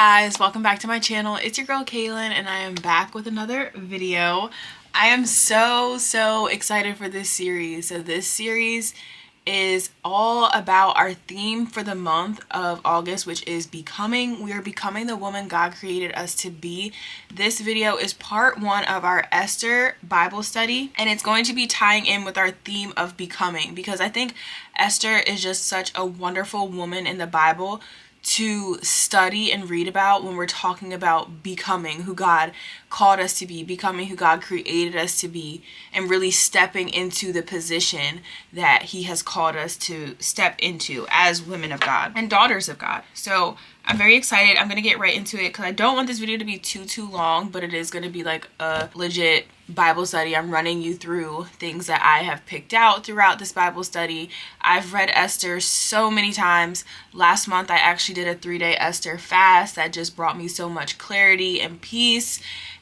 guys, welcome back to my channel. It's your girl Kaylin and I am back with another video. I am so excited for this series. So this series is all about our theme for the month of August, which is becoming. We are becoming the woman God created us to be. This video is part 1 of our Esther Bible study, and it's going to be tying in with our theme of becoming, because I think Esther is just such a wonderful woman in the Bible to study and read about when we're talking about becoming who God called us to be, becoming who God created us to be, and really stepping into the position that He has called us to step into as women of God and daughters of God. So I'm very excited. I'm going to get right into it because I don't want this video to be too long, but it is going to be like a legit Bible study. I'm running you through things that I have picked out throughout this Bible study. I've read Esther so many times. Last month I actually did a 3-day Esther fast that just brought me so much clarity and peace,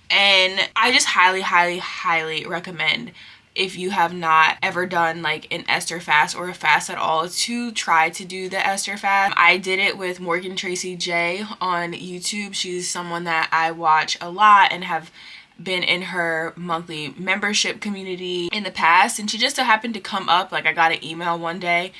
and I just highly recommend, if you have not ever done like an Esther fast or a fast at all, to try to do the Esther fast. I did it with Morgan Tracy J on YouTube. She's someone that I watch a lot and have been in her monthly membership community in the past, and she just so happened to come up. Like, I got an email one day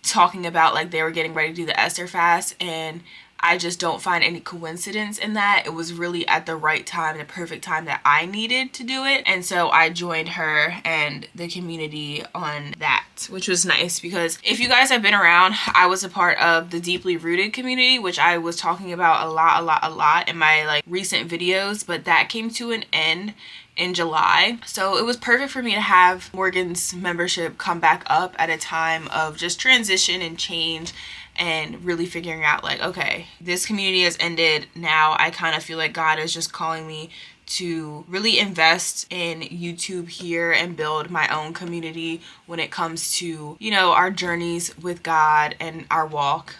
talking about like they were getting ready to do the Esther fast, and I just don't find any coincidence in that. It was really at the right time, the perfect time that I needed to do it. And so I joined her and the community on that, which was nice, because if you guys have been around, I was a part of the Deeply Rooted community, which I was talking about a lot in my like recent videos, but that came to an end in July. So it was perfect for me to have Morgan's membership come back up at a time of just transition and change, and really figuring out like, okay, this community has ended. Now I kind of feel like God is just calling me to really invest in YouTube here and build my own community when it comes to, you know, our journeys with God and our walk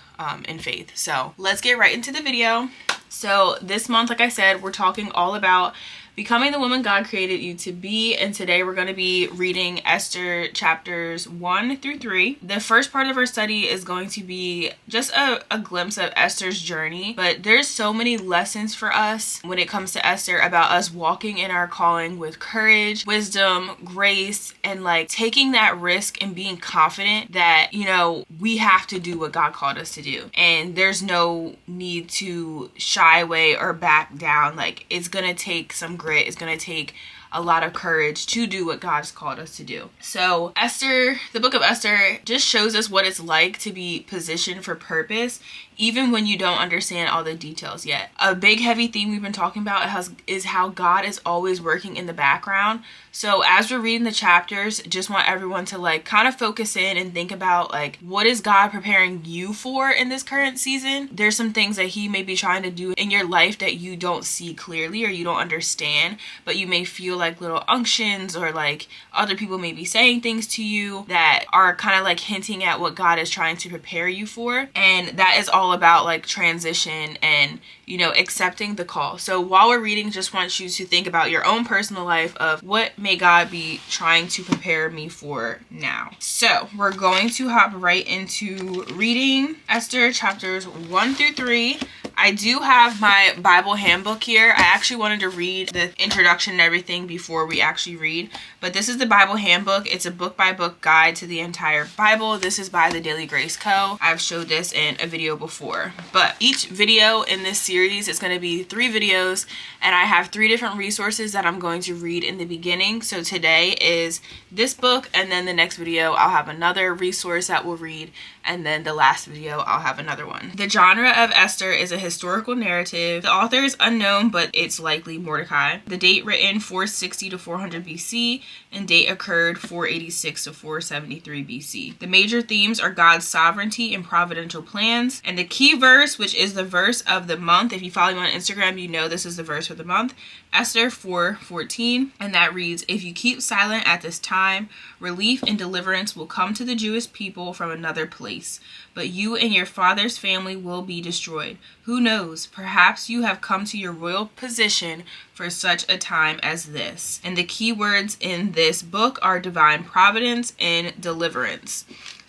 in faith. So let's get right into the video. So this month, like I said, we're talking all about becoming the woman God created you to be, and today we're going to be reading Esther chapters 1 through 3. The first part of our study is going to be just a glimpse of Esther's journey, but there's so many lessons for us when it comes to Esther about us walking in our calling with courage, wisdom, grace, and like taking that risk and being confident that, you know, we have to do what God called us to do, and there's no need to shy away or back down. Like, it's gonna take some grit. It's going to take a lot of courage to do what God's called us to do. So Esther, the book of Esther, just shows us what it's like to be positioned for purpose, even when you don't understand all the details yet. A big heavy theme we've been talking about is how God is always working in the background. So as we're reading the chapters, just want everyone to like kind of focus in and think about like, what is God preparing you for in this current season? There's some things that He may be trying to do in your life that you don't see clearly or you don't understand, but you may feel like little unctions, or like other people may be saying things to you that are kind of like hinting at what God is trying to prepare you for. And that is all about like transition and, you know, accepting the call. So while we're reading, just want you to think about your own personal life of what may God be trying to prepare me for now. So we're going to hop right into reading Esther chapters 1 through 3. I do have my Bible handbook here. I actually wanted to read the introduction and everything before we actually read, but this is the Bible handbook. It's a book-by-book guide to the entire Bible. This is by the Daily Grace Co. I've showed this in a video before, but each video in this series is going to be 3 videos, and I have 3 different resources that I'm going to read in the beginning. So today is this book, and then the next video I'll have another resource that we'll read, and then the last video I'll have another one. The genre of Esther is a historical narrative. The author is unknown, but it's likely Mordecai. The date written 460 to 400 BC, and date occurred 486 to 473 BC. The major themes are God's sovereignty and providential plans, and the key verse, which is the verse of the month. If you follow me on Instagram, you know this is the verse for the month, Esther 4:14, and that reads, "If you keep silent at this time, relief and deliverance will come to the Jewish people from another place, but you and your father's family will be destroyed. Who knows, perhaps you have come to your royal position for such a time as this." And the key words in this book are divine providence and deliverance.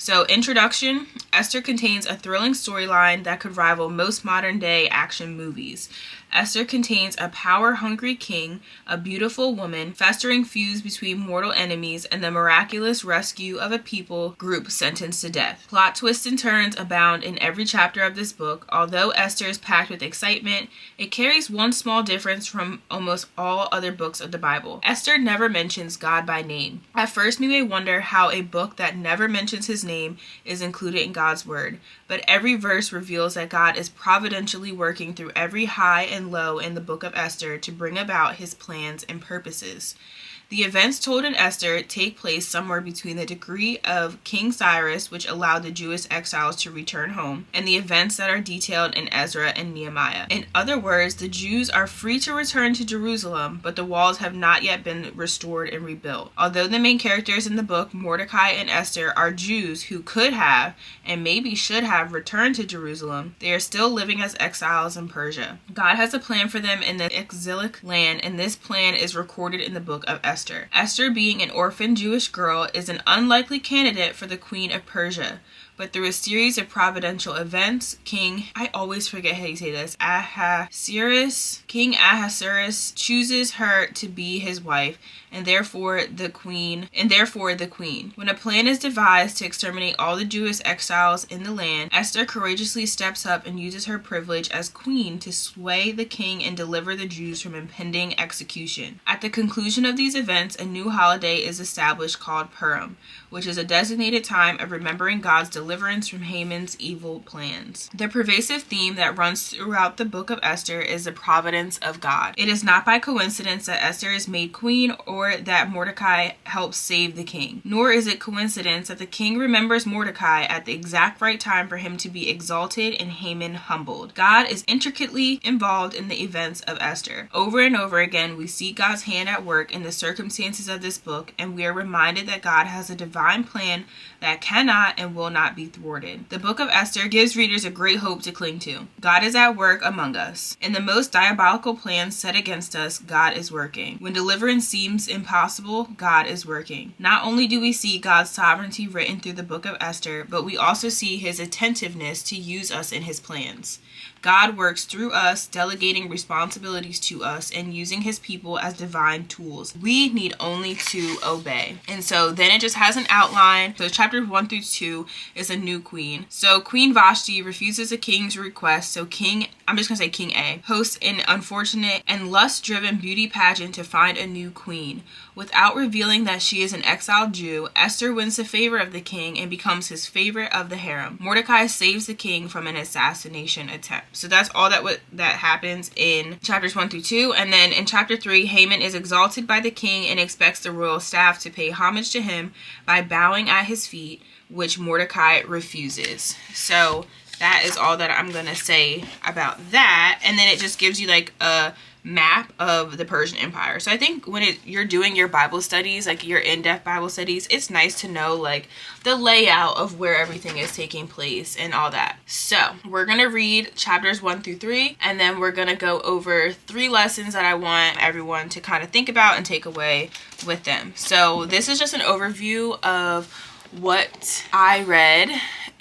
So, introduction. Esther contains a thrilling storyline that could rival most modern-day action movies. Esther contains a power-hungry king, a beautiful woman, festering feuds between mortal enemies, and the miraculous rescue of a people group sentenced to death. Plot twists and turns abound in every chapter of this book. Although Esther is packed with excitement, it carries one small difference from almost all other books of the Bible. Esther never mentions God by name. At first, we may wonder how a book that never mentions his name is included in God's word, but every verse reveals that God is providentially working through every high and low in the book of Esther to bring about his plans and purposes. The events told in Esther take place somewhere between the decree of King Cyrus, which allowed the Jewish exiles to return home, and the events that are detailed in Ezra and Nehemiah. In other words, the Jews are free to return to Jerusalem, but the walls have not yet been restored and rebuilt. Although the main characters in the book, Mordecai and Esther, are Jews who could have, and maybe should have, returned to Jerusalem, they are still living as exiles in Persia. God has a plan for them in the exilic land, and this plan is recorded in the book of Esther. Esther, being an orphan Jewish girl, is an unlikely candidate for the Queen of Persia. But through a series of providential events, I always forget how you say this, King Ahasuerus chooses her to be his wife, and therefore the queen. When a plan is devised to exterminate all the Jewish exiles in the land, Esther courageously steps up and uses her privilege as queen to sway the king and deliver the Jews from impending execution. At the conclusion of these events, a new holiday is established called Purim, which is a designated time of remembering God's deliverance from Haman's evil plans. The pervasive theme that runs throughout the book of Esther is the providence of God. It is not by coincidence that Esther is made queen or that Mordecai helps save the king. Nor is it coincidence that the king remembers Mordecai at the exact right time for him to be exalted and Haman humbled. God is intricately involved in the events of Esther. Over and over again, we see God's hand at work in the circumstances of this book, and we are reminded that God has a divine plan that cannot and will not be thwarted. The book of Esther gives readers a great hope to cling to. God is at work among us. In the most diabolical plans set against us, God is working. When deliverance seems impossible, God is working. Not only do we see God's sovereignty written through the book of Esther, but we also see his attentiveness to use us in his plans. God works through us, delegating responsibilities to us and using his people as divine tools. We need only to obey. And so then it just has an outline. So chapters 1 through 2 is a new queen. So Queen Vashti refuses a king's request. So King A, hosts an unfortunate and lust-driven beauty pageant to find a new queen. Without revealing that she is an exiled Jew, Esther wins the favor of the king and becomes his favorite of the harem. Mordecai saves the king from an assassination attempt. So that's all that happens in chapters 1 through 2. And then in chapter 3, Haman is exalted by the king and expects the royal staff to pay homage to him by bowing at his feet, which Mordecai refuses. So that is all that I'm going to say about that. And then it just gives you like a map of the Persian Empire. So I think when you're doing your Bible studies, like your in-depth Bible studies, it's nice to know like the layout of where everything is taking place and all that. So we're going to read chapters 1 through 3, and then we're going to go over 3 lessons that I want everyone to kind of think about and take away with them. So this is just an overview of what I read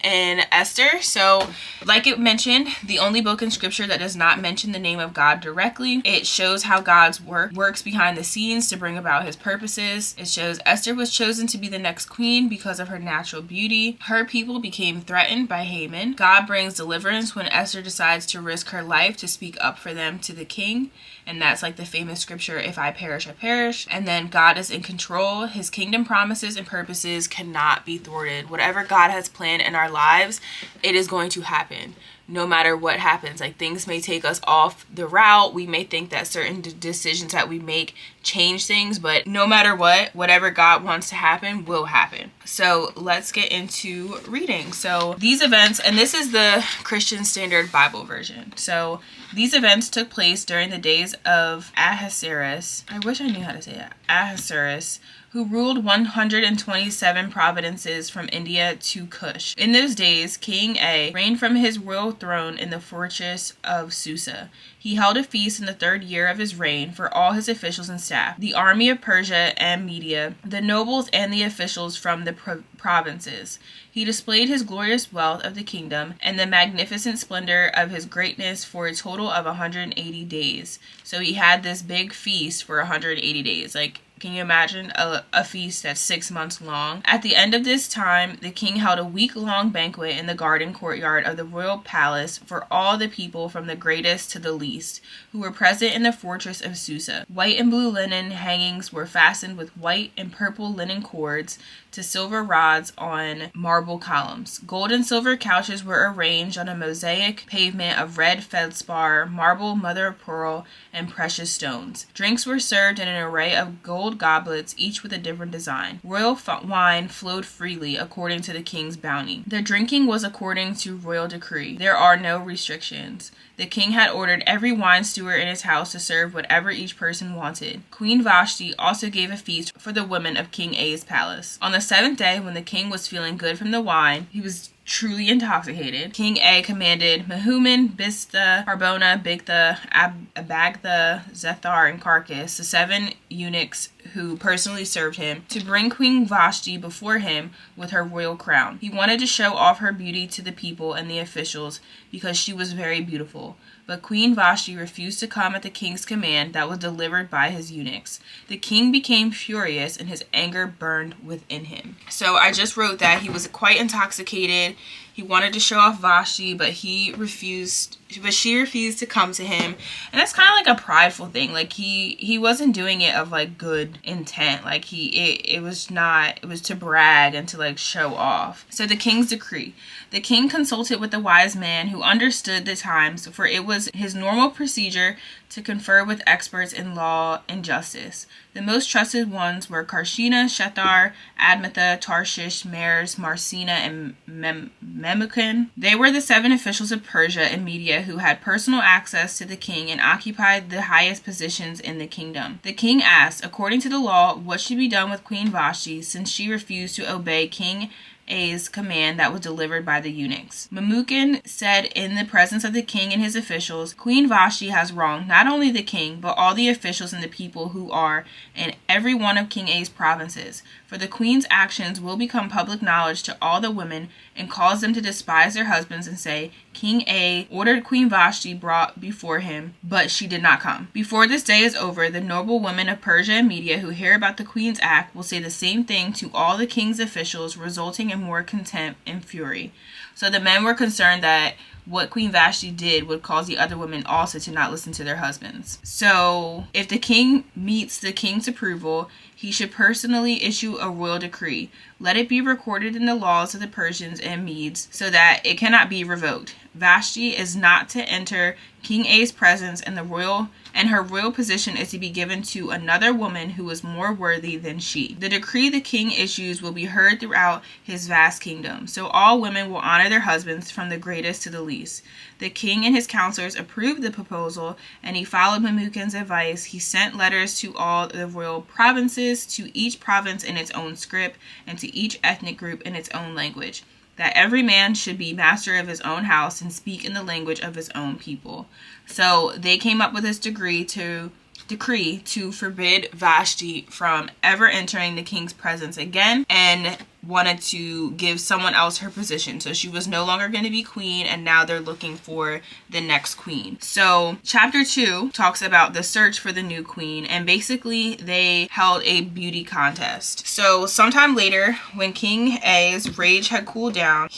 in Esther. So like it mentioned, the only book in scripture that does not mention the name of God directly. It shows how God's works behind the scenes to bring about his purposes. It shows Esther was chosen to be the next queen because of her natural beauty. Her people became threatened by Haman. God brings deliverance when Esther decides to risk her life to speak up for them to the king. And that's like the famous scripture, if I perish, I perish. And then God is in control. His kingdom promises and purposes cannot be thwarted. Whatever God has planned in our lives, it is going to happen. No matter what happens, like things may take us off the route. We may think that certain decisions that we make change things, but no matter what, whatever God wants to happen will happen. So let's get into reading. So these events, and this is the Christian Standard Bible version. So these events took place during the days of Ahasuerus. I wish I knew how to say that. Ahasuerus, who ruled 127 provinces from India to Kush. In those days, King A reigned from his royal throne in the fortress of Susa. He held a feast in the 3rd year of his reign for all his officials and staff, the army of Persia and Media, the nobles and the officials from the provinces. He displayed his glorious wealth of the kingdom and the magnificent splendor of his greatness for a total of 180 days. So he had this big feast for 180 days. Like, can you imagine a feast that's 6 months long? At the end of this time, the king held a week-long banquet in the garden courtyard of the royal palace for all the people from the greatest to the least, who were present in the fortress of Susa. White and blue linen hangings were fastened with white and purple linen cords to silver rods on marble columns. Gold and silver couches were arranged on a mosaic pavement of red feldspar, marble, mother of pearl, and precious stones. Drinks were served in an array of gold goblets, each with a different design. Royal wine flowed freely according to the king's bounty. The drinking was according to royal decree. There are no restrictions. The king had ordered every wine steward in his house to serve whatever each person wanted. Queen Vashti also gave a feast for the women of King A's palace. On the 7th day, when the king was feeling good from the wine, he was truly intoxicated. King A commanded Mehuman, Biztha, Harbona, Bigtha, Abagtha, Zethar, and Carcass, the 7 eunuchs who personally served him, to bring Queen Vashti before him with her royal crown. He wanted to show off her beauty to the people and the officials because she was very beautiful. But Queen Vashti refused to come at the king's command that was delivered by his eunuchs. The king became furious and his anger burned within him. So I just wrote that he was quite intoxicated. He wanted to show off Vashti, but she refused to come to him. And that's kind of like a prideful thing. Like he wasn't doing it of like good intent. Like it was to brag and to like show off. So the king's decree. The king consulted with the wise man who understood the times, for it was his normal procedure to confer with experts in law and justice. The most trusted ones were Karshina, Shethar, Admatha, Tarshish, Meres, Marcina, and Memucan. They were the 7 officials of Persia and Media who had personal access to the king and occupied the highest positions in the kingdom. The king asked, according to the law, what should be done with Queen Vashti, since she refused to obey King A's command that was delivered by the eunuchs. Memucan said in the presence of the king and his officials, Queen Vashti has wronged not only the king, but all the officials and the people who are in every one of King A's provinces. For the queen's actions will become public knowledge to all the women and cause them to despise their husbands and say, King A ordered Queen Vashti brought before him, but she did not come. Before this day is over, the noble women of Persia and Media who hear about the queen's act will say the same thing to all the king's officials, resulting in more contempt and fury. So the men were concerned that what Queen Vashti did would cause the other women also to not listen to their husbands. So if the king meets the king's approval, he should personally issue a royal decree. Let it be recorded in the laws of the Persians and Medes so that it cannot be revoked. Vashti is not to enter King A's presence, and her royal position is to be given to another woman who is more worthy than she. The decree the king issues will be heard throughout his vast kingdom, so all women will honor their husbands from the greatest to the least. The king and his counselors approved the proposal, and he followed Memucan's advice. He sent letters to all the royal provinces, to each province in its own script, and to each ethnic group in its own language, that every man should be master of his own house and speak in the language of his own people. So they came up with this decree to forbid Vashti from ever entering the king's presence again, and wanted to give someone else her position. So she was no longer going to be queen, and now they're looking for the next queen. So chapter 2 talks about the search for the new queen, and basically they held a beauty contest. So sometime later, when King A's rage had cooled down,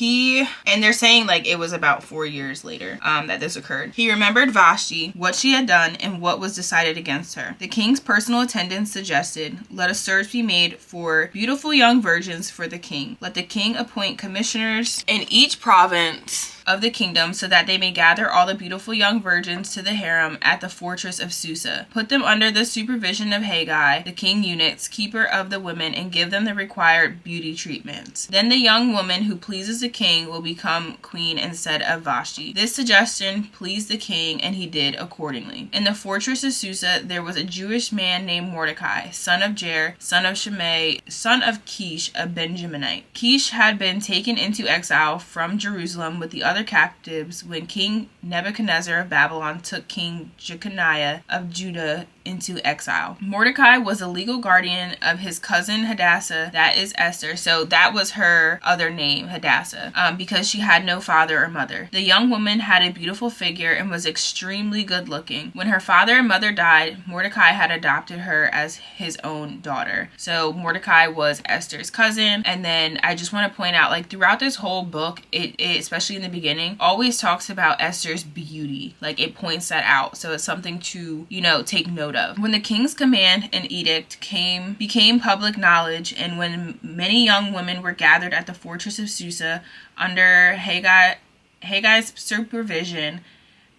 and they're saying like it was about 4 years later that this occurred, he remembered Vashti, what she had done, and what was decided against her. The king's personal attendants suggested, let a search be made for beautiful young virgins for the king. Let the king appoint commissioners in each province of the kingdom so that they may gather all the beautiful young virgins to the harem at the fortress of Susa. Put them under the supervision of Haggai, the king eunuchs, keeper of the women, and give them the required beauty treatments. Then the young woman who pleases the king will become queen instead of Vashti. This suggestion pleased the king, and he did accordingly. In the fortress of Susa there was a Jewish man named Mordecai, son of Jair, son of Shimei, son of Kish, a Benjaminite. Kish had been taken into exile from Jerusalem with the other other captives when King Nebuchadnezzar of Babylon took King Jeconiah of Judah into exile. Mordecai was a legal guardian of his cousin Hadassah, that is Esther. So that was her other name, Hadassah, because she had no father or mother. The young woman had a beautiful figure and was extremely good looking. When her father and mother died, Mordecai had adopted her as his own daughter. So Mordecai was Esther's cousin. And then I just want to point out, like, throughout this whole book, it especially in the beginning, always talks about Esther's beauty. Like, it points that out. So it's something to, take note of. When the king's command and edict became public knowledge, and when many young women were gathered at the fortress of Susa under Haggai's supervision,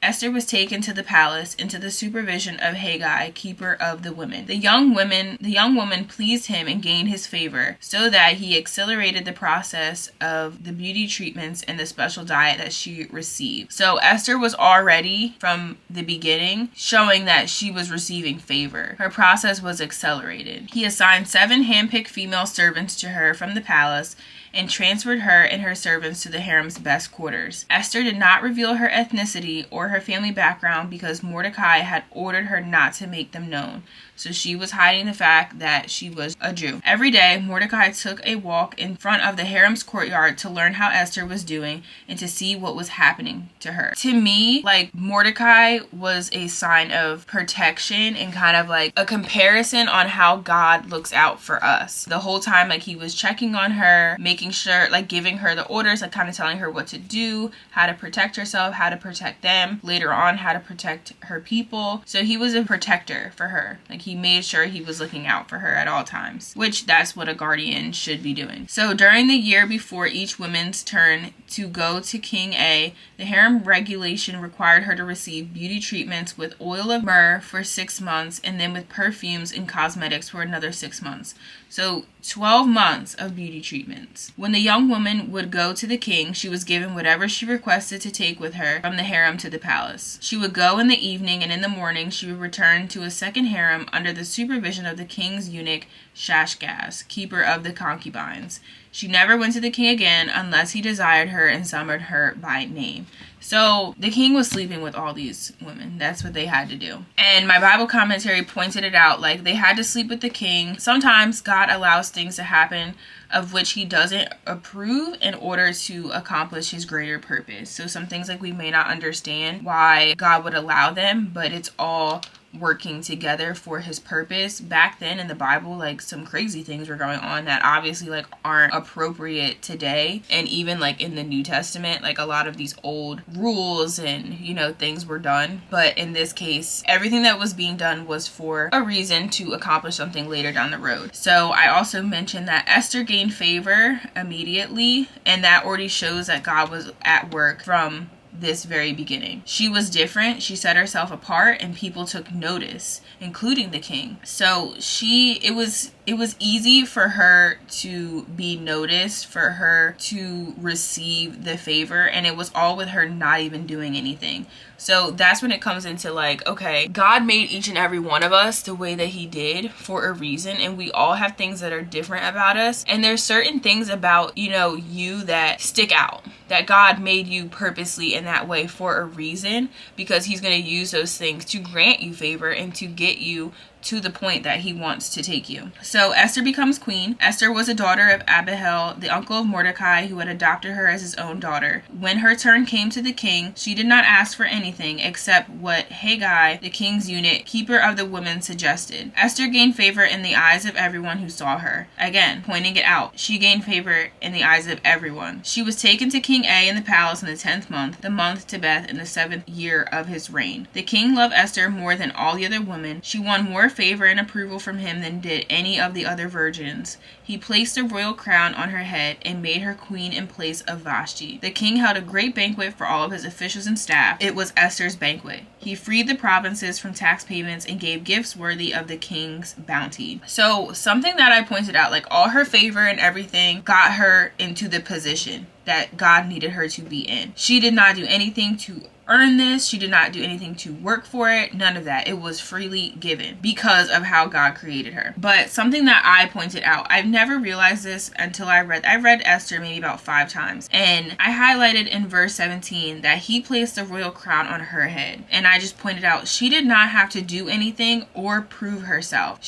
Esther was taken to the palace into the supervision of Haggai, keeper of the women. The young woman pleased him and gained his favor, so that he accelerated the process of the beauty treatments and the special diet that she received. So Esther was already, from the beginning, showing that she was receiving favor. Her process was accelerated. He assigned 7 handpicked female servants to her from the palace and transferred her and her servants to the harem's best quarters. Esther did not reveal her ethnicity or her family background because Mordecai had ordered her not to make them known. So she was hiding the fact that she was a Jew. Every day, Mordecai took a walk in front of the harem's courtyard to learn how Esther was doing and to see what was happening to her. To me, like, Mordecai was a sign of protection and kind of like a comparison on how God looks out for us. The whole time, like, he was checking on her, making sure, like, giving her the orders, like, kind of telling her what to do, how to protect herself, how to protect them, later on, how to protect her people. So he was a protector for her. Like, he made sure he was looking out for her at all times, which that's what a guardian should be doing. So during the year before each woman's turn to go to King A, the harem regulation required her to receive beauty treatments with oil of myrrh for 6 months, and then with perfumes and cosmetics for another 6 months. So 12 months of beauty treatments. When the young woman would go to the king, she was given whatever she requested to take with her from the harem to the palace. She would go in the evening, and in the morning she would return to a second harem under the supervision of the king's eunuch Shashgaz, keeper of the concubines. She never went to the king again unless he desired her and summoned her by name. So the king was sleeping with all these women. That's what they had to do. And my Bible commentary pointed it out, like, they had to sleep with the king. Sometimes God allows things to happen of which he doesn't approve in order to accomplish his greater purpose. So some things, like, we may not understand why God would allow them, but it's all working together for his purpose. Back then in the Bible, like, some crazy things were going on that obviously, like, aren't appropriate today. And even, like, in the New Testament, like, a lot of these old rules and, things were done. But in this case, everything that was being done was for a reason to accomplish something later down the road. So I also mentioned that Esther gained favor immediately, and that already shows that God was at work from this very beginning. She was different. She set herself apart, and people took notice, including the king. So it was easy for her to be noticed, for her to receive the favor, and it was all with her not even doing anything. So that's when it comes into, like, okay, God made each and every one of us the way that he did for a reason, and we all have things that are different about us, and there's certain things about, you that stick out, that God made you purposely in that way for a reason, because he's going to use those things to grant you favor and to get you to the point that he wants to take you. So Esther becomes queen. Esther was a daughter of Abihail, the uncle of Mordecai, who had adopted her as his own daughter. When her turn came to the king, she did not ask for anything except what Haggai, the king's eunuch, keeper of the women, suggested. Esther gained favor in the eyes of everyone who saw her. Again, pointing it out, she gained favor in the eyes of everyone. She was taken to King A in the palace in the 10th month, the month Tebeth, in the 7th year of his reign. The king loved Esther more than all the other women. She won more favor and approval from him than did any of the other virgins. He placed a royal crown on her head and made her queen in place of Vashti. The king held a great banquet for all of his officials and staff. It was Esther's banquet. He freed the provinces from tax payments and gave gifts worthy of the king's bounty. So something that I pointed out, like, all her favor and everything got her into the position that God needed her to be in. She did not do anything to earn this. She did not do anything to work for it. None of that. It was freely given because of how God created her. But something that I pointed out, I've never realized this until I read Esther maybe about 5 times. And I highlighted in verse 17 that he placed the royal crown on her head. And I just pointed out she did not have to do anything or prove herself.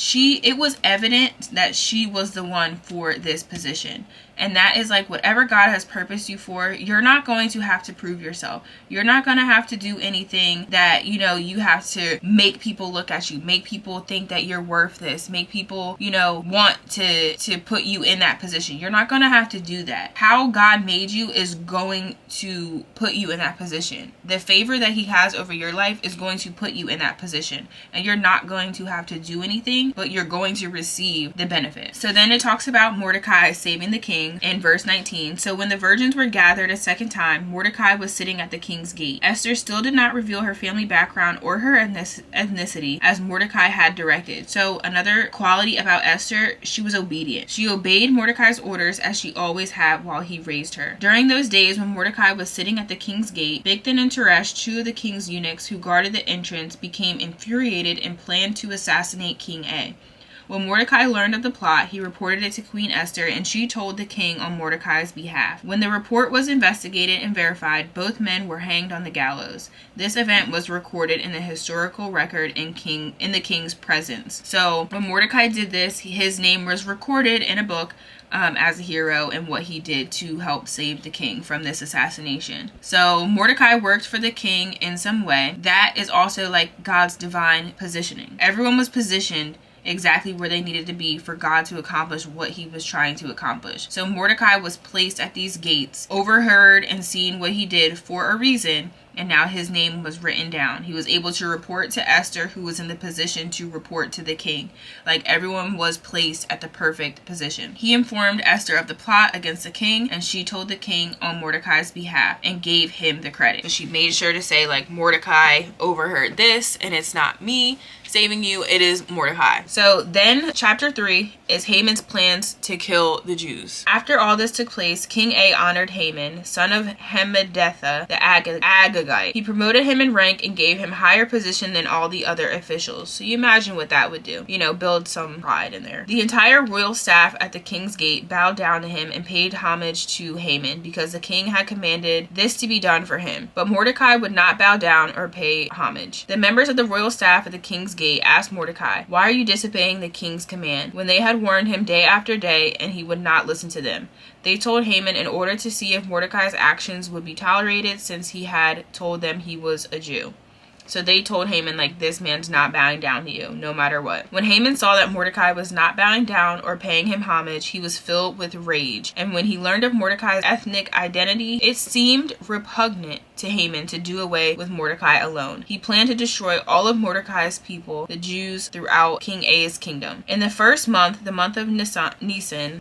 It was evident that she was the one for this position. And that is like whatever God has purposed you for, you're not going to have to prove yourself. You're not going to have to do anything that, you have to make people look at you, make people think that you're worth this, make people, want to put you in that position. You're not going to have to do that. How God made you is going to put you in that position. The favor that he has over your life is going to put you in that position. And you're not going to have to do anything, but you're going to receive the benefit. So then it talks about Mordecai saving the king in verse 19. So when the virgins were gathered a second time, Mordecai was sitting at the king's gate. Esther still did not reveal her family background or her ethnicity as Mordecai had directed. So another quality about Esther, she was obedient. She obeyed Mordecai's orders as she always had while he raised her. During those days when Mordecai was sitting at the king's gate, Bigthan and Teresh, 2 of the king's eunuchs who guarded the entrance, became infuriated and planned to assassinate King A. When Mordecai learned of the plot, he reported it to Queen Esther, and she told the king on Mordecai's behalf. When the report was investigated and verified, both men were hanged on the gallows. This event was recorded in the historical record in the king's presence. So when Mordecai did this, his name was recorded in a book as a hero and what he did to help save the king from this assassination. So Mordecai worked for the king in some way. That is also like God's divine positioning. Everyone was positioned exactly where they needed to be for God to accomplish what he was trying to accomplish. So Mordecai was placed at these gates, overheard and seen what he did for a reason, and now his name was written down. He was able to report to Esther, who was in the position to report to the king. Like, everyone was placed at the perfect position. He informed Esther of the plot against the king, and she told the king on Mordecai's behalf and gave him the credit. So she made sure to say, like, Mordecai overheard this, and it's not me saving you, it is Mordecai. So then chapter 3 is Haman's plans to kill the Jews. After all this took place, King A honored Haman, son of Hammedatha the Agagite. He promoted him in rank and gave him higher position than all the other officials. So you imagine what that would do. Build some pride in there. The entire royal staff at the king's gate bowed down to him and paid homage to Haman because the king had commanded this to be done for him. But Mordecai would not bow down or pay homage. The members of the royal staff at the king's gate asked Mordecai, "Why are you disobeying the king's command?" when they had warned him day after day and he would not listen to them. They told Haman in order to see if Mordecai's actions would be tolerated since he had told them he was a Jew. So they told Haman, like, this man's not bowing down to you, no matter what. When Haman saw that Mordecai was not bowing down or paying him homage, he was filled with rage. And when he learned of Mordecai's ethnic identity, it seemed repugnant to Haman to do away with Mordecai alone. He planned to destroy all of Mordecai's people, the Jews, throughout King A's kingdom. In the first month, the month of Nisan,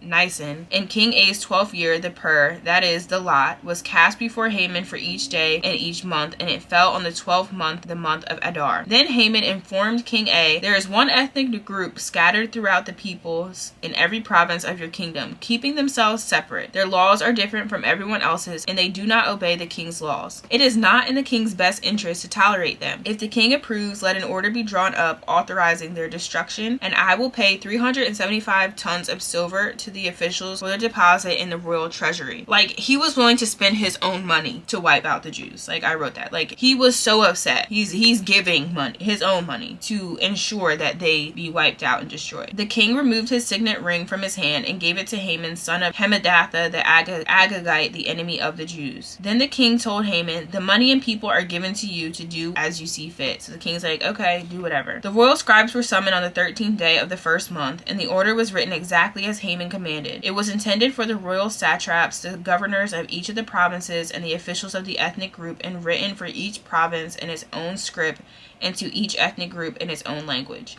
in King A's 12th year, the pur, that is, the lot, was cast before Haman for each day and each month, and it fell on the 12th month, the month of Adar. Then Haman informed King A, "There is one ethnic group scattered throughout the peoples in every province of your kingdom, keeping themselves separate. Their laws are different from everyone else's, and they do not obey the king's laws. It is not in the king's best interest to tolerate them. If the king approves, let an order be drawn up authorizing their destruction, and I will pay 375 tons of silver to the officials for their deposit in the royal treasury." Like, he was willing to spend his own money to wipe out the Jews. Like, I wrote that. Like, he was so upset. He's giving money, his own money, to ensure that they be wiped out and destroyed. The king removed his signet ring from his hand and gave it to Haman, son of Hammedatha the Agagite, the enemy of the Jews. Then the king told Haman, "The money and people are given to you to do as you see fit." So the king's like, okay, do whatever. The royal scribes were summoned on the 13th day of the first month, and the order was written exactly as Haman commanded. It was intended for the royal satraps, the governors of each of the provinces, and the officials of the ethnic group, and written for each province in its own script and to each ethnic group in its own language.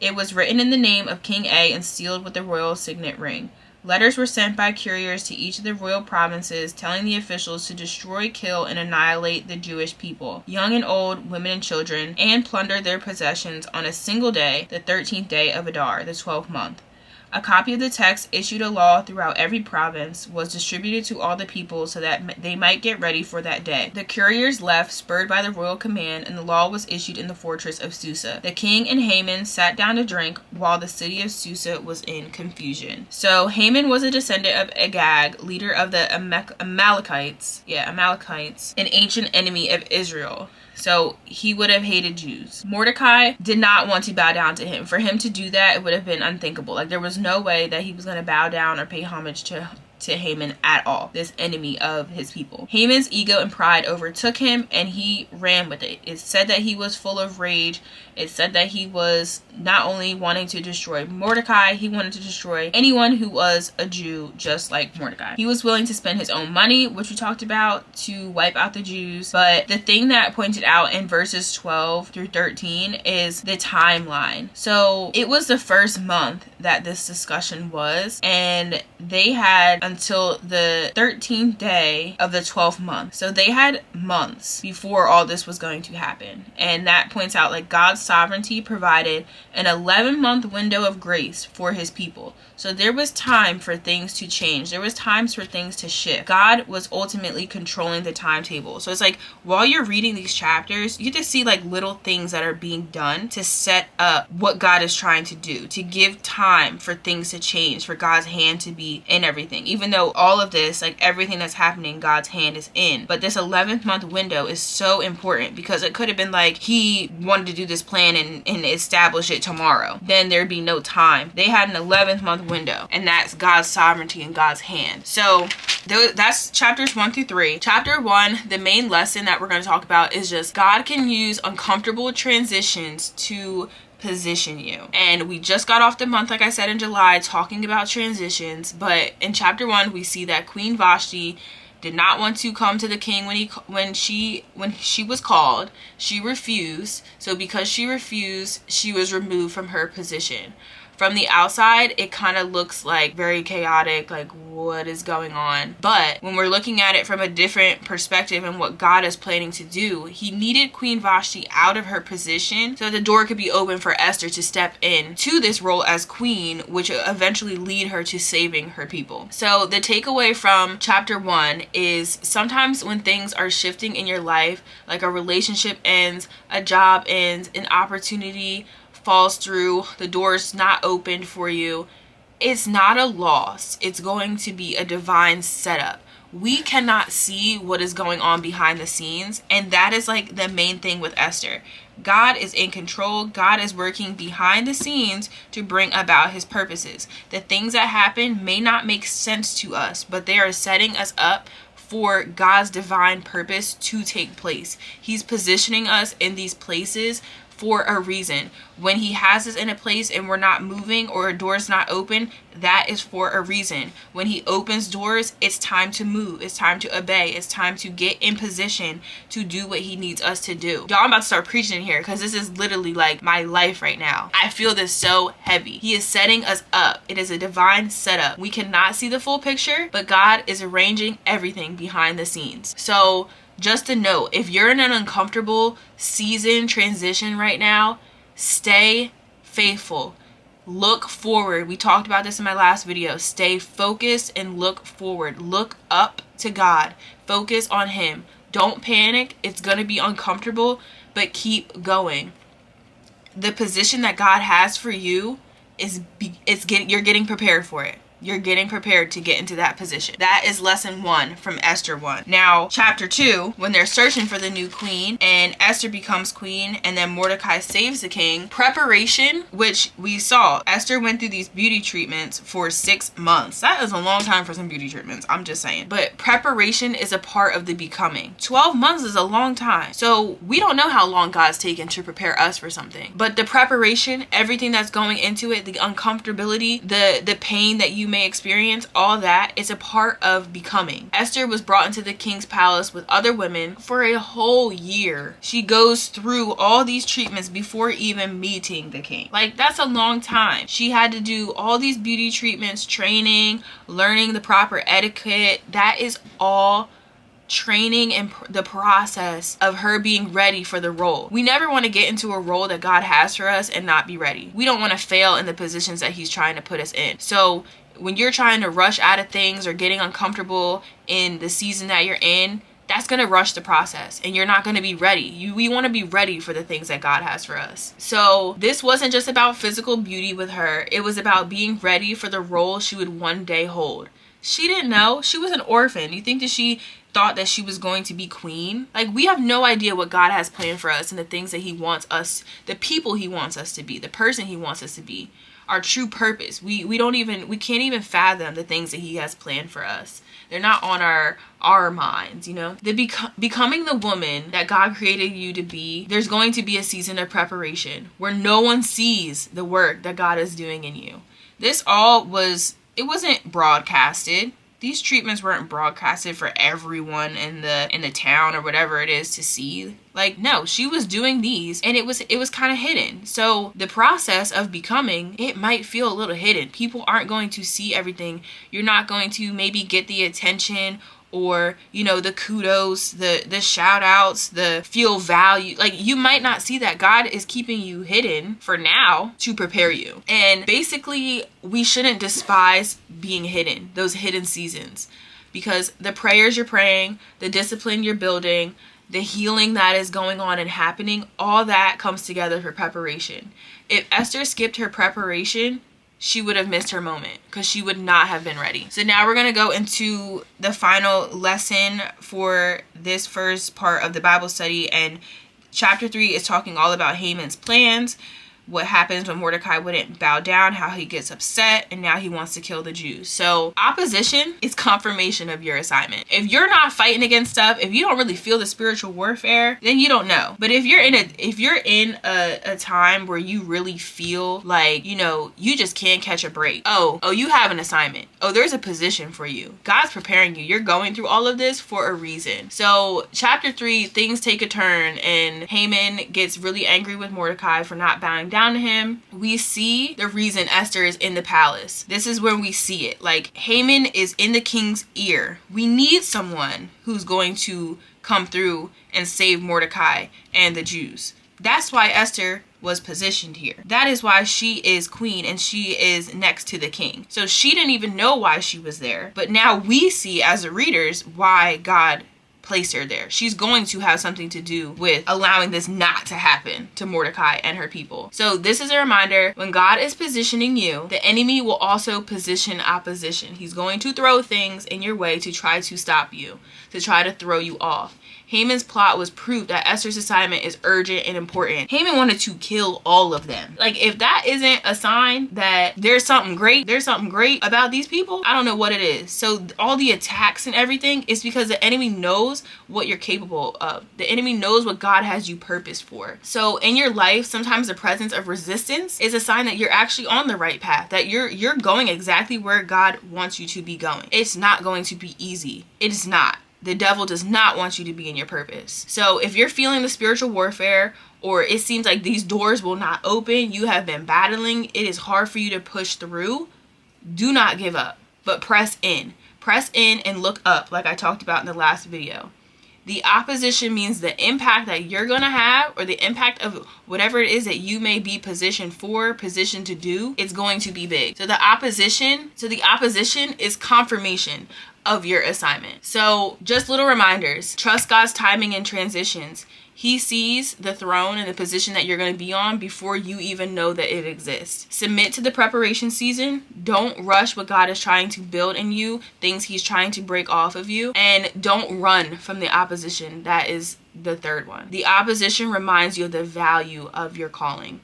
It was written in the name of King A and sealed with the royal signet ring. Letters were sent by couriers to each of the royal provinces telling the officials to destroy, kill, and annihilate the Jewish people, young and old, women and children, and plunder their possessions on a single day, the 13th day of Adar, the 12th month. A copy of the text issued a law throughout every province was distributed to all the people so that they might get ready for that day. The couriers left, spurred by the royal command, and the law was issued in the fortress of Susa. The king and Haman sat down to drink while the city of Susa was in confusion. So Haman was a descendant of Agag, leader of the Amalekites, an ancient enemy of Israel. So he would have hated Jews. Mordecai did not want to bow down to him. For him to do that, it would have been unthinkable. Like, there was no way that he was going to bow down or pay homage to Haman at all, this enemy of his people. Haman's ego and pride overtook him, and he ran with it. It said that he was full of rage. It said that he was not only wanting to destroy Mordecai, he wanted to destroy anyone who was a Jew just like Mordecai. He was willing to spend his own money, which we talked about, to wipe out the Jews. But the thing that pointed out in verses 12 through 13 is the timeline. So it was the first month that this discussion was, and they had until the 13th day of the 12th month. So they had months before all this was going to happen. And that points out, like, God's sovereignty provided an 11-month window of grace for his people. So there was time for things to change. There was times for things to shift. God was ultimately controlling the timetable. So it's like, while you're reading these chapters, you get to see like little things that are being done to set up what God is trying to do, to give time for things to change, for God's hand to be in everything. Even though all of this, like everything that's happening, God's hand is in. But this 11th month window is so important, because it could have been like he wanted to do this plan and establish it tomorrow. Then there'd be no time. They had an 11th month window, and that's God's sovereignty and God's hand. So that's chapters 1 through 3. Chapter 1, the main lesson that we're going to talk about is just God can use uncomfortable transitions to position you. And we just got off the month, like I said, in July, talking about transitions. But in chapter 1, we see that Queen Vashti did not want to come to the king when she was called. She refused. So because she refused, she was removed from her position. From the outside, it kind of looks like very chaotic, like what is going on? But when we're looking at it from a different perspective and what God is planning to do, he needed Queen Vashti out of her position so the door could be open for Esther to step in to this role as queen, which will eventually lead her to saving her people. So the takeaway from chapter 1 is sometimes when things are shifting in your life, like a relationship ends, a job ends, an opportunity falls through, the door's not opened for you, it's not a loss. It's going to be a divine setup. We cannot see what is going on behind the scenes, and that is like the main thing with Esther. God is in control. God is working behind the scenes to bring about his purposes. The things that happen may not make sense to us, but they are setting us up for God's divine purpose to take place. He's positioning us in these places for a reason. When he has us in a place and we're not moving or a door's not open, that is for a reason. When he opens doors, it's time to move. It's time to obey. It's time to get in position to do what he needs us to do. Y'all, I'm about to start preaching in here because this is literally like my life right now. I feel this so heavy. He is setting us up. It is a divine setup. We cannot see the full picture, but God is arranging everything behind the scenes. So just a note, if you're in an uncomfortable season transition right now, stay faithful. Look forward. We talked about this in my last video. Stay focused and look forward. Look up to God. Focus on him. Don't panic. It's going to be uncomfortable, but keep going. The position that God has for you you're getting prepared for it. You're getting prepared to get into that position. That is lesson 1 from Esther 1. Now, chapter 2, when they're searching for the new queen and Esther becomes queen and then Mordecai saves the king, preparation, which we saw, Esther went through these beauty treatments for 6 months. That is a long time for some beauty treatments, I'm just saying. But preparation is a part of the becoming. 12 months is a long time. So we don't know how long God's taken to prepare us for something. But the preparation, everything that's going into it, the uncomfortability, the pain that you may experience, all that is a part of becoming. Esther was brought into the king's palace with other women for a whole year. She goes through all these treatments before even meeting the king. Like, that's a long time. She had to do all these beauty treatments, training, learning the proper etiquette. That is all training and the process of her being ready for the role. We never want to get into a role that God has for us and not be ready. We don't want to fail in the positions that he's trying to put us in. So when you're trying to rush out of things or getting uncomfortable in the season that you're in, that's going to rush the process and you're not going to be ready. We want to be ready for the things that God has for us. So this wasn't just about physical beauty with her. It was about being ready for the role she would one day hold. She didn't know. She was an orphan. You think that she thought that she was going to be queen? Like, we have no idea what God has planned for us and the things that he wants us, the people he wants us to be, the person he wants us to be, our true purpose. We can't even fathom the things that he has planned for us. They're not on our minds, you know. Becoming the woman that God created you to be, there's going to be a season of preparation where no one sees the work that God is doing in you. It wasn't broadcasted. These treatments weren't broadcasted for everyone in the town or whatever it is to see. Like, no, she was doing these and it was kind of hidden. So the process of becoming, it might feel a little hidden. People aren't going to see everything. You're not going to maybe get the attention or, you know, the kudos, the shout outs, the feel value. Like, you might not see that. God is keeping you hidden for now to prepare you. And basically, we shouldn't despise being hidden, those hidden seasons, because the prayers you're praying, the discipline you're building, the healing that is going on and happening, all that comes together for preparation. If Esther skipped her preparation, she would have missed her moment because she would not have been ready. So now we're going to go into the final lesson for this first part of the Bible study. And chapter 3 is talking all about Haman's plans, what happens when Mordecai wouldn't bow down, how he gets upset, and now he wants to kill the Jews. So opposition is confirmation of your assignment. If you're not fighting against stuff, if you don't really feel the spiritual warfare, then you don't know. But if you're in a time where you really feel like, you know, you just can't catch a break. Oh, you have an assignment. Oh, there's a position for you. God's preparing you. You're going through all of this for a reason. So chapter 3, things take a turn and Haman gets really angry with Mordecai for not bowing down to him. We see the reason Esther is in the palace. This is where we see it. Like, Haman is in the king's ear. We need someone who's going to come through and save Mordecai and the Jews. That's why Esther was positioned here. That is why she is queen and she is next to the king. So she didn't even know why she was there. But now we see as the readers why God placed her there. She's going to have something to do with allowing this not to happen to Mordecai and her people. So this is a reminder, when God is positioning you, the enemy will also position opposition. He's going to throw things in your way to try to stop you, to try to throw you off. Haman's plot was proof that Esther's assignment is urgent and important. Haman wanted to kill all of them. Like, if that isn't a sign that there's something great about these people, I don't know what it is. So all the attacks and everything is because the enemy knows what you're capable of. The enemy knows what God has you purposed for. So in your life, sometimes the presence of resistance is a sign that you're actually on the right path, that you're going exactly where God wants you to be going. It's not going to be easy. It is not. The devil does not want you to be in your purpose. So if you're feeling the spiritual warfare, or it seems like these doors will not open, you have been battling, it is hard for you to push through, do not give up, but press in. Press in and look up, like I talked about in the last video. The opposition means the impact that you're going to have, or the impact of whatever it is that you may be positioned to do, it's going to be big. So the opposition is confirmation of your assignment. So just little reminders. Trust God's timing and transitions. He sees the throne and the position that you're going to be on before you even know that it exists. Submit to the preparation season. Don't rush what God is trying to build in you, things he's trying to break off of you. And don't run from the opposition. That is the third one. The opposition reminds you of the value of your calling.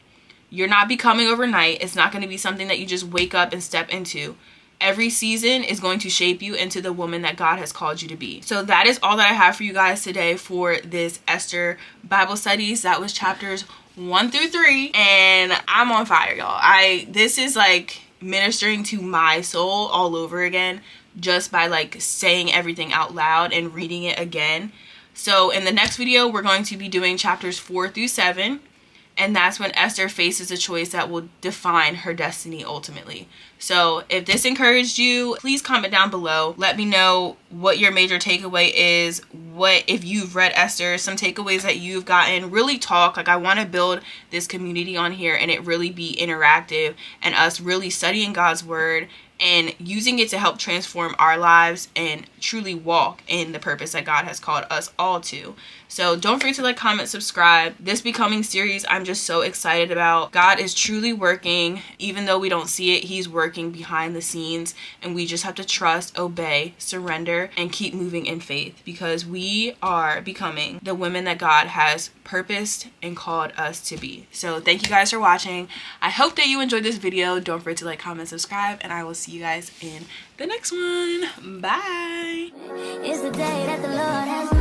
You're not becoming overnight. It's not going to be something that you just wake up and step into. Every season is going to shape you into the woman that God has called you to be. So that is all that I have for you guys today for this Esther Bible studies. That was chapters 1 through 3. And I'm on fire, y'all. This is like ministering to my soul all over again, just by like saying everything out loud and reading it again. So in the next video, we're going to be doing chapters 4 through 7. And that's when Esther faces a choice that will define her destiny ultimately. So if this encouraged you, please comment down below. Let me know what your major takeaway is. What, if you've read Esther, some takeaways that you've gotten. Really talk. Like, I want to build this community on here and it really be interactive and us really studying God's word and using it to help transform our lives and truly walk in the purpose that God has called us all to. So don't forget to like, comment, subscribe. This becoming series, I'm just so excited about. God is truly working. Even though we don't see it, he's working behind the scenes, and we just have to trust, obey, surrender, and keep moving in faith, because we are becoming the women that God has purposed and called us to be. So thank you guys for watching. I hope that you enjoyed this video. Don't forget to like, comment, subscribe, and I will see you guys in the next one. Bye. It's the day that the Lord has made.